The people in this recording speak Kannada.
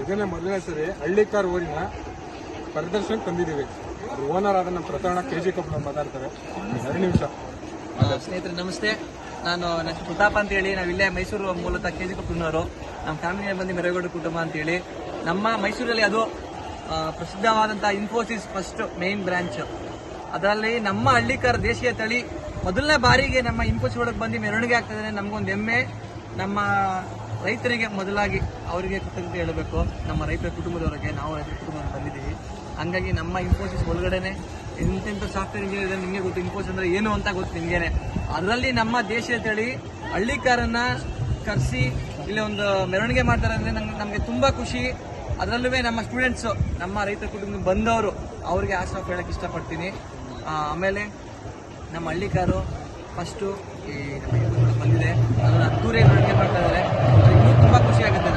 ಇದನ್ನೇ ಮೊದಲನೇ ಸರಿ ಹಳ್ಳಿ ಕಾರ್ ಊರಿನ ಪ್ರದರ್ಶನಕ್ಕೆ ತಂದಿದ್ದೀವಿ. ಅದು ಓನರ್ ಆದ ನಮ್ಮ ಪ್ರತಾಣ KG ಕಪ್ನವ್ರು ಮಾತಾಡ್ತಾರೆ. 2 ನಿಮಿಷ. ಸ್ನೇಹಿತರೆ ನಮಸ್ತೆ, ನನ್ನ ಪ್ರತಾಪ್ ಅಂತ ಹೇಳಿ. ನಾವಿಲ್ಲೇ ಮೈಸೂರು ಮೂಲತಃ KG ಕಪ್ನವರು. ನಮ್ಮ ಫ್ಯಾಮಿಲಿಯಲ್ಲಿ ಬಂದು ಮೆರಗೌಡ ಕುಟುಂಬ ಅಂತೇಳಿ. ನಮ್ಮ ಮೈಸೂರಲ್ಲಿ ಅದು ಪ್ರಸಿದ್ಧವಾದಂತಹ ಇನ್ಫೋಸಿಸ್ ಫಸ್ಟ್ ಮೇನ್ ಬ್ರಾಂಚ್. ಅದರಲ್ಲಿ ನಮ್ಮ ಹಳ್ಳಿಕಾರ ದೇಶೀಯ ತಳಿ ಮೊದಲನೇ ಬಾರಿಗೆ ನಮ್ಮ ಇನ್ಫೋಸಿಸ್ ಒಳಗೆ ಬಂದು ಮೆರವಣಿಗೆ ಆಗ್ತದೆ. ನಮಗೊಂದು ಹೆಮ್ಮೆ. ನಮ್ಮ ರೈತರಿಗೆ ಮೊದಲಾಗಿ ಅವರಿಗೆ ಕೃತಜ್ಞತೆ ಹೇಳಬೇಕು. ನಮ್ಮ ರೈತರ ಕುಟುಂಬದವರಿಗೆ, ನಾವು ರೈತರ ಕುಟುಂಬದಲ್ಲಿ ಬಂದಿದ್ದೀವಿ. ಹಂಗಾಗಿ ನಮ್ಮ ಇನ್ಫೋಸಿಸ್ ಒಳಗಡೆನೆ ಎಂತೆಂಥ ಸಾಫ್ಟ್ವೇರ್ ಇಂಜಿನಿಯರ್ ಇದೆ. ನಿಮಗೆ ಗೊತ್ತು ಇನ್ಫೋಸಿಸ್ ಅಂದ್ರೆ ಏನು ಅಂತ ಗೊತ್ತು ನಿಮಗೇನೆ. ಅದರಲ್ಲಿ ನಮ್ಮ ದೇಶೀಯ ತಳಿ ಹಳ್ಳಿಕಾರನ್ನ ಕರೆಸಿ ಇಲ್ಲಿ ಒಂದು ಮೆರವಣಿಗೆ ಮಾಡ್ತಾರೆ ಅಂದರೆ ನಮಗೆ ತುಂಬ ಖುಷಿ. ಅದರಲ್ಲೂ ನಮ್ಮ ಸ್ಟೂಡೆಂಟ್ಸು, ನಮ್ಮ ರೈತರ ಕುಟುಂಬದಿಂದ ಬಂದವರು, ಅವ್ರಿಗೆ ಆಶಾ ಹೇಳಕ್ಕೆ ಇಷ್ಟಪಡ್ತೀನಿ. ಆಮೇಲೆ ನಮ್ಮ ಹಳ್ಳಿಕಾರು ಫಸ್ಟು ಈ ಬಂದಿದೆ, ಅದನ್ನು ಅದ್ದೂರಿ ಮೆರವಣಿಗೆ ಮಾಡ್ತಾ ಇದ್ದಾರೆ. ಇನ್ನೂ ತುಂಬ ಖುಷಿ ಆಗುತ್ತೆ.